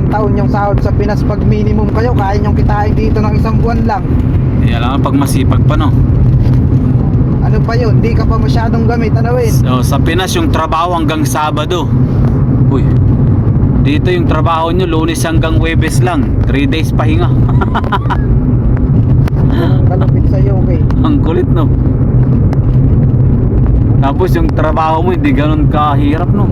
isang taon yung sahod sa Pinas. Pag minimum kayo, kaya nyong kitain dito ng isang buwan lang. Alam pag masipag pa, no? Ano pa yun, di ka pa masyadong gamit, ano eh. So, sa Pinas yung trabaho hanggang Sabado. Uy, dito yung trabaho nyo Lunes hanggang Huwebes lang, 3 days pahinga. Kalupit sa UK. Ang kulit, no? Tapos yung trabaho mo hindi ganun kahirap, no?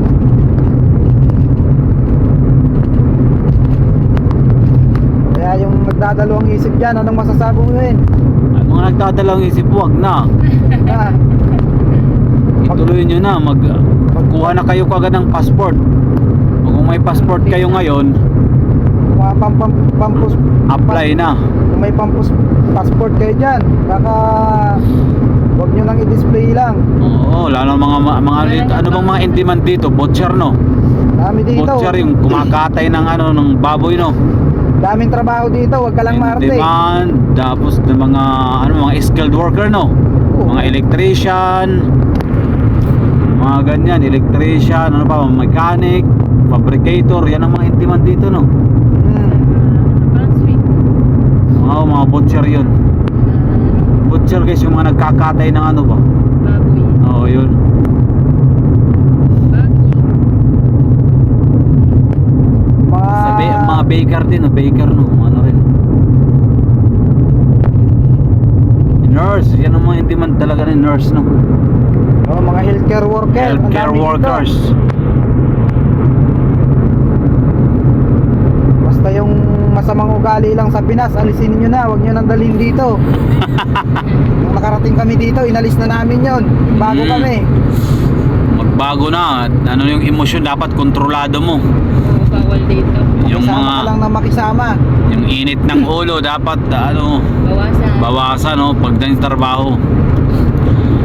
Kaya yung nagdadalawang isip dyan, anong masasabi mo yun? Ay, mga nagdadalang isip, wag na. Ah, Ituloy nyo na, magkuha na kayo kagad ng passport. O kung may passport kayo ngayon, mga pampus, apply na. kung may passport kayo dyan, baka huwag nyo nang i-display lang. Oo, lalo mga ano bang mga in-demand dito? Butcher, no? Dami dito. Butcher yung kumakatay ng ng baboy, no? Daming trabaho dito, huwag ka lang maarte. In-demand, tapos ng mga skilled worker, no? Oo. Mga electrician, mga ganyan, electrician, ano pa, mechanic, fabricator, yan ang mga in-demand dito, no? Brunswick. Oo, mga butcher yun. Butcher guys, yung mga nagkakatay ng ano ba? Baboy. Oo, yun. Bagi. Mga baker din, no? Baker, no? Ano rin. Nurse, yan ang mga in-demand talaga ni nurse, no? Mga healthcare worker. ang Healthcare dami dito. workers. Basta yung masamang ugali lang sa Pinas, alisin nyo na, huwag nyo nang dalhin dito. Nung nakarating kami dito, inalis na namin yon. Bago kami. Magbago na. Ano yung emosyon, dapat kontrolado mo. Oo, bawal dito. Yung Makisama ka lang na makisama. yung init ng ulo dapat Bawasan. bawasan, no, pagdating sa trabaho.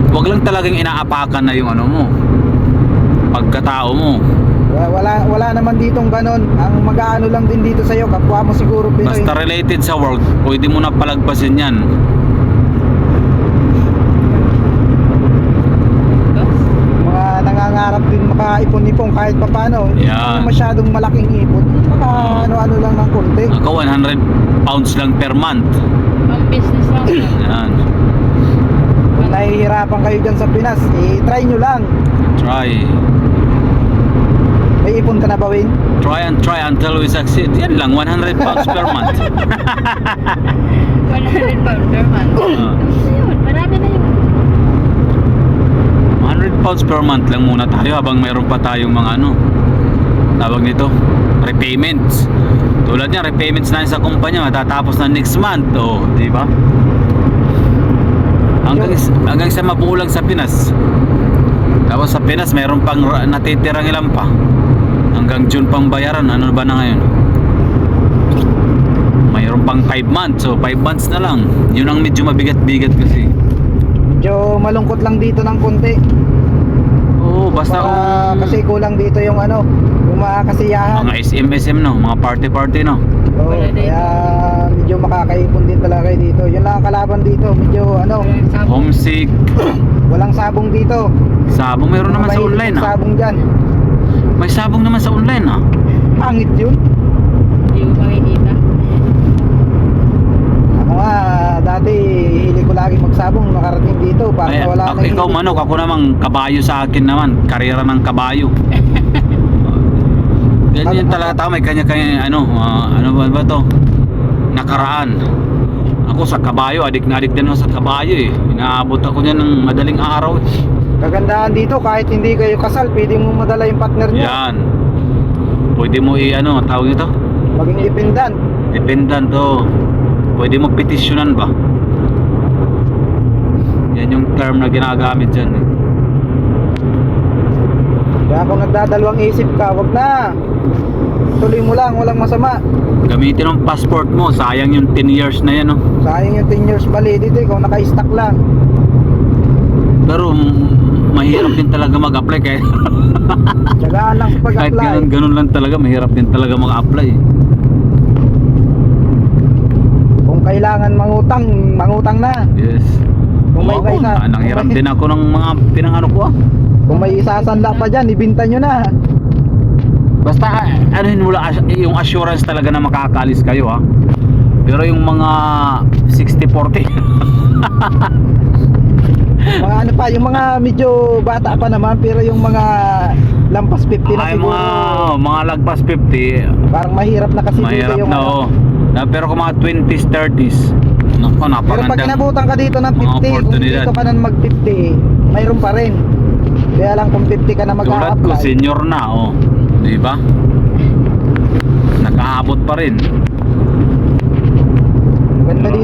Wag lang talagang inaapakan na yung mo, pagkatao mo. Wala naman ditong ganon. Ang mag-aano lang din dito sa'yo, kapwa mo siguro Pinoy. Basta related sa work, pwede mo na palagpasin yan. Bus. Mga nangangarap din makaipon-ipon kahit papano. Hindi Yan. naman masyadong malaking ipon. Maka ano-ano lang ng konti. Ako 100 pounds lang per month. Pang business lang. Yan. Kung nahihirapan kayo dyan sa Pinas, try nyo lang. Try. May ipon ka na ba, Win? Try and try until we succeed. Yan lang, 100 pounds per month. 100 pounds per month. Ayun, marami na yun. 100 pounds per month lang muna tayo habang mayroon pa tayong mga tawag nito, repayments. Tulad niya, repayments na sa kumpanya matatapos na next month, di ba? Hanggang sa mabuo lang sa Pinas. Tapos sa Pinas mayroon pang natitirang ilan pa. Hanggang June pang bayaran. Ano ba na ngayon? Mayroon pang 5 months. So 5 months na lang. Yun ang medyo mabigat-bigat kasi. Medyo malungkot lang dito ng konti. Oo, basta Kasi kulang dito yung yung mga kasiyahan. mga SM, no? Mga party, no? Oo, Wala dito. kaya medyo makakaipon din talaga kayo dito. Yun lang ang kalaban dito. Medyo Homesick. walang sabong dito. Sabong meron naman sa online, Mahilig sabong dyan. May sabong naman sa online, Pangit yun. Hindi ko makikita. Ako nga, dati hili ko lagi magsabong nakarating dito para Ay, wala nang ikaw hilig. manok, ako namang kabayo sa akin naman. Karera ng kabayo. Ganyan talaga tao, may kanya-kanya ano ba to? Nakaraan. Ako sa kabayo, adik na adik din ako sa kabayo eh. Inaabot ako niyan ng madaling araw. Kagandahan dito, kahit hindi kayo kasal, pwede mo madala yung partner nyo. Yan. Pwede mo tawag nito? Maging dependent. Dependent to. Pwede mo petisyonan ba? Yan yung term na ginagamit dyan eh. Kaya kung nagdadalawang isip ka, wag na. Tuloy mo lang, walang masama. Gamitin ang passport mo, sayang yung 10 years na yan, no? Sayang yung 10 years validity kung naka-stack lang. Pero mahirap din talaga mag-apply kahit Tsagaan lang sa kahit pag-apply. ganun lang talaga, mahirap din talaga mag-apply. Kung kailangan mangutang na. Yes. Kung may Oo, isa, nanghiram din ako ng mga pinangano ko. Kung may isasanla pa dyan, ibinta nyo na. Basta anuhin mo lang yung assurance talaga na makakaalis kayo, ha. Pero yung mga 60-40 Mga ano pa, yung mga medyo bata pa naman, pero yung mga lampas 50 na ay siguro, mga lagpas 50 parang mahirap na kasi dito mahirap yung na, ano. oh. Pero kung mga 20s 30s, naku, Pero pag napakagandang inabutan ka dito ng mga 50, kung oportunidad. dito ka na mag 50, mayroon pa rin. Kaya lang kung 50 ka na tulad ko, mag-a-apply. senior na, oh. Di ba? Nakaabot pa rin.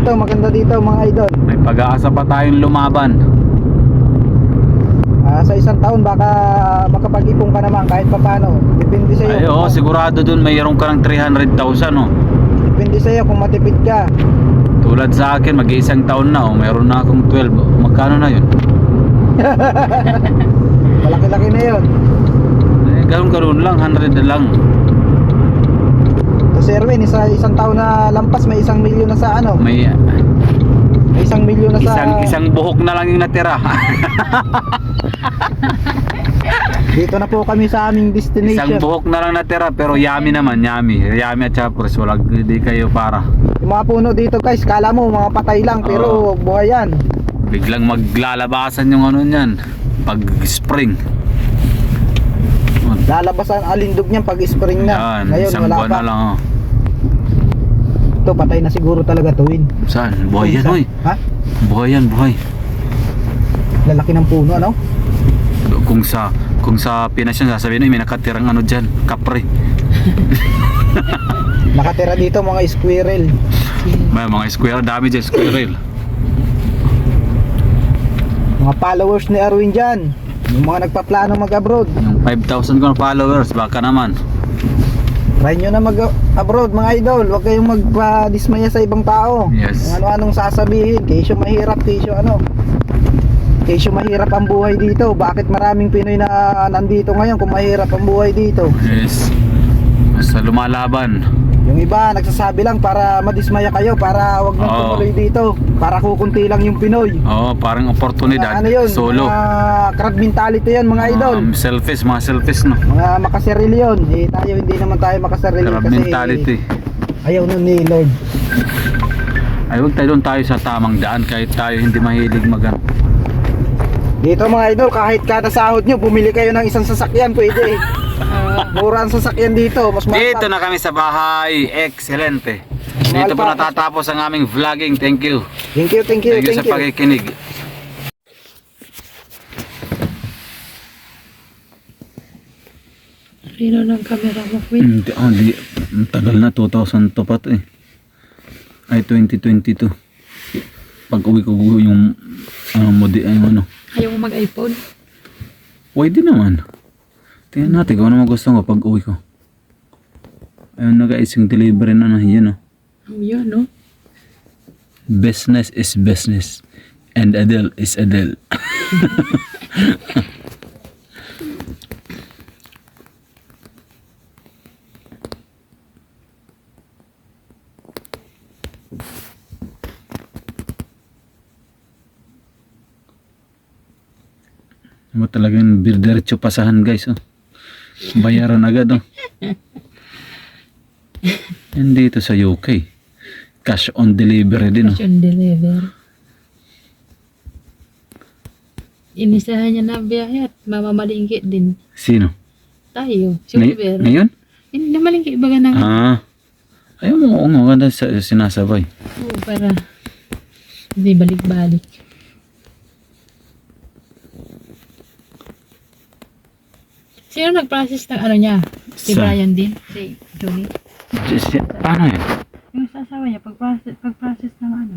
Maganda dito mga idol. May pag-aasa pa tayong lumaban. Sa isang taon baka makapag-ipon ka naman kahit papaano. Depende sa Ay, iyo. oh, sigurado dun mayroon ka ng 300,000, oh. Depende sa iyo kung matipid ka. Tulad sa akin, mag-iisang taon na, oh. Mayroon na akong 12. Magkano na yun? Malaki-laki na 'yon. Ganoon lang, 100 na lang. So Erwin, isang taon na lampas may 1 milyon na sa ano? May May 1 milyon na sa isang buhok na lang yung natira. Dito na po kami sa aming Isang destination. buhok na lang natira, pero yummy naman, yummy. Yummy at chapres, wala di kayo para. Yung mga puno dito guys, kala mo mga patay lang pero buhay yan. Biglang maglalabasan yung ano niyan pag spring. Lalabas ang alindog niyan pag spring na. Yan, Ngayon isang wala buwan pa. na lang, oh. Ito patay na siguro talaga tuwin. Saan? Buhay yan, oy. Ha? Buhay yan, buhay. Lalaki ng puno ano? Kung sa Pinas yun, sasabihin, may nakatirang ano dyan, kapre. Nakatira dito mga squirrel. May mga squirrel, dami dyan squirrel. Mga followers ni Erwin dyan. Yung mga nagpaplano mag-abroad. Yung 5,000 ko na followers, baka naman. Try nyo na mag-abroad mga idol. Huwag kayong magpa-dismaya sa ibang tao. Yes. Kung ano-anong sasabihin. Kesyo mahirap, kesyo ano. Kesyo mahirap ang buhay dito. Bakit maraming Pinoy na nandito ngayon kung mahirap ang buhay dito? Yes. Basta lumalaban. Yung iba nagsasabi lang para madismaya kayo, para wag nang Oo. tumuloy dito, para kukunti lang yung Pinoy. Oo, parang oportunidad. Ano yun? Solo. Mga crowd mentality yan mga idol. Selfish, mga selfish, no? Mga makasarili yun. Eh tayo hindi naman tayo makasarili Crab kasi mentality. ayaw nun ni Lord. Ay, huwag tayo doon tayo sa tamang daan kahit tayo hindi mahilig mag Dito mga idol, kahit kada sahod nyo, bumili kayo ng isang sasakyan, pwede. Mura ang sasakyan dito, mas mahal. Dito na kami sa bahay. Excelente. Dito po natatapos ang aming vlogging. Thank you. Thank you, thank you, Thank you thank sa you. pakikinig. Rino ng camera mo, Queen. Hindi. Tagal na. 2000 to pa to eh. Ay, 2022. Pag uwi ko yung ano. Ayaw mo mag-iPhone? Pwede naman. Tingnan natin kung ano gusto ko pag uwi ko. Ayun, nag-icing delivery na yun, oh. Yun, no? Business is business. And Adele is Adele. Mo talagang diretso pasahan guys, oh. Bayaran agad, oh. And dito sa UK, cash on delivery din, oh. Cash on deliver. Inisahan niya na biyahe at mamamalingki din. Sino? Tayo. Si Ngay- Uber. ngayon? Hindi malingki baga ng... Ayaw mo, oo, maganda sinasabay. Oo, para hindi balik-balik. Sino nag-process ng ano niya? Si Sa- Brian din? Si Johnny? Paano yun? Yung sasawa niya, pag-process ng ano?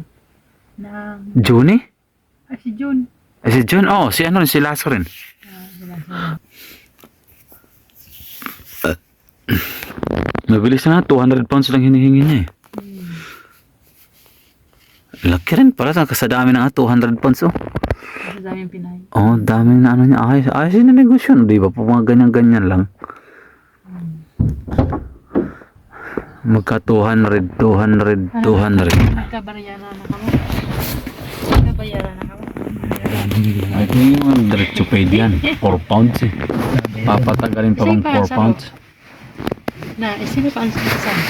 Ng... Johnny? si June. Si John, oh, si ano, si Lasso rin. Mabilis na, 200 pounds lang hinihingi niya eh. Laki rin pala, kasadami na nga, 200 pounds, oh. Sa daming Pinay. Oh, dami na ano niya. Ayos yung negosyo, no? Di ba? Pag mga ganyan-ganyan lang. Magka 200. Nagkabayaran na kamo. Nagkabayaran na kamo. Ay, yung diretso paid yan. 4 pounds eh. Papatagalin pa kung 4 pounds. Na, sino pa ang sasama?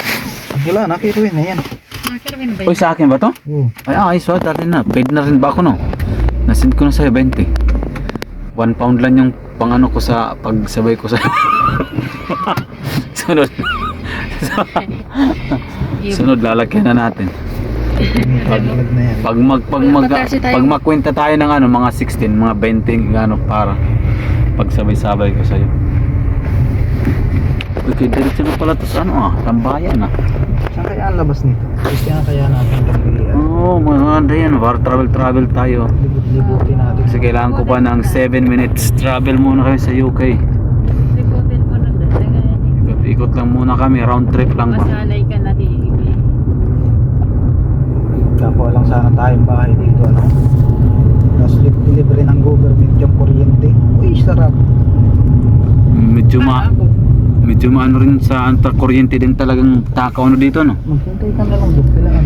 Wala, nakiruin na yan. Nakarawin ba Uy, sa akin ba to? Oo. Ay, ayos ba? Dati na. Paid na rin ba ako, no? Nasend ko na sa'yo, 20. 1 pound lang yung pang ano ko sa pagsabay ko sa sunod. Sunod, lalagyan na natin. Paglag na yan. Pag magkwenta tayo ng ano, mga 16, mga 20 ano para pagsabay-sabay ko sa'yo. Okay, diretso na pala to sa ano tambayan Saan kaya ang labas nito? Kaya kaya natin pagpilihan. Oo, maganda yan. Para travel tayo. Libut-libutin natin. Kasi kailangan ko pa ng 7 minutes travel muna kami sa UK. Sikotin mo na doon. Ikot lang muna kami, round trip lang ba? Masanay ka na di. Kapwa lang sana tayong bahay dito, ano? Tapos libre ng government yung kuryente. Uy, sarap. Medyo maano rin sa kuryente din talagang takaw na dito, no? Maghintay ka na lang doon. Kailangan.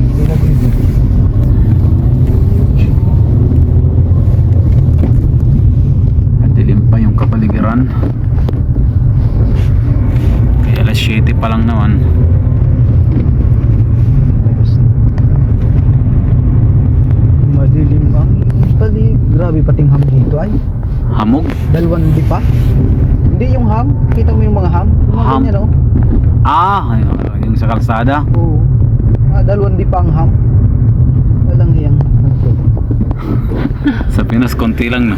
Dilim pa yung kapaligiran. Kaya alas 7 pa lang naman. Madilim ang palig. Grabe pating ham dito ay. Hamog? Dalwan di pa. Hindi yung ham. Kita mo yung mga ham. Yung mga Ham? ganyan, oh. Yung sa kalsada. Oo. Dalwan di pa ang ham. Walang hiyang. Sa Pinas, konti lang, no?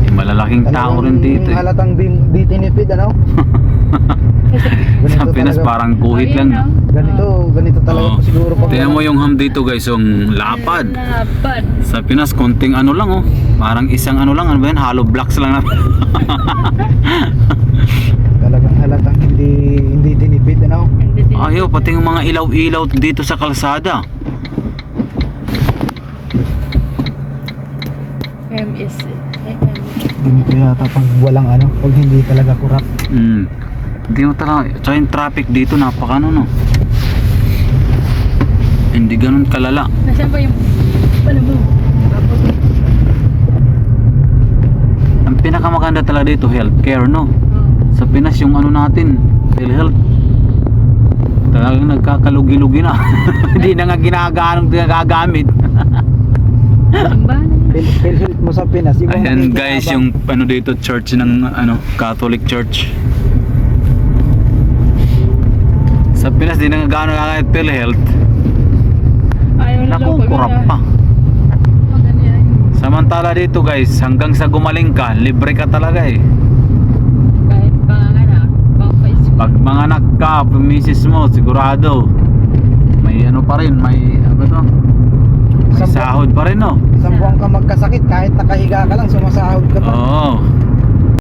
Yung malalaking tao rin dito, eh. Halatang di tinipid, ano? Sa Pinas, parang guhit lang, no? Ganito talaga Oo. po siguro pag Tingnan mo yung ham dito, guys, yung lapad. Lapad. Sa Pinas, konting ano lang, oh. Parang isang ano lang, ano ba yan? Hollow blocks lang na. talagang halatang hindi tinipid, ano? Ayaw, pati yung mga ilaw-ilaw dito sa kalsada. MS. Ganito yata pag walang ano, pag hindi talaga kurap. Hindi mo talaga, tsaka yung traffic dito, napaka ano, no? Hindi ganun kalala. Nasaan ba yung ano mo? Ang pinakamaganda talaga dito, healthcare, no? Sa Pinas, yung ano natin, PhilHealth, talagang nagkakalugi-lugi na. Hindi na nga ginagamit. Simbahan. PhilHealth mo sa Pinas. Ayan guys, yung ano dito, church ng ano, Catholic Church. Sa Pinas, di na nga gano'n gagamit PhilHealth. Ayaw na Naku, kurap pa. Samantala dito guys, hanggang sa gumaling ka, libre ka talaga eh. Kahit panganak, pampais. Pag mga anak ka, misis mo, sigurado may ano pa rin, may ano to? May sahod pa rin, no? Isang buwan ka magkasakit, kahit nakahiga ka lang, sumasahod ka pa. Oo.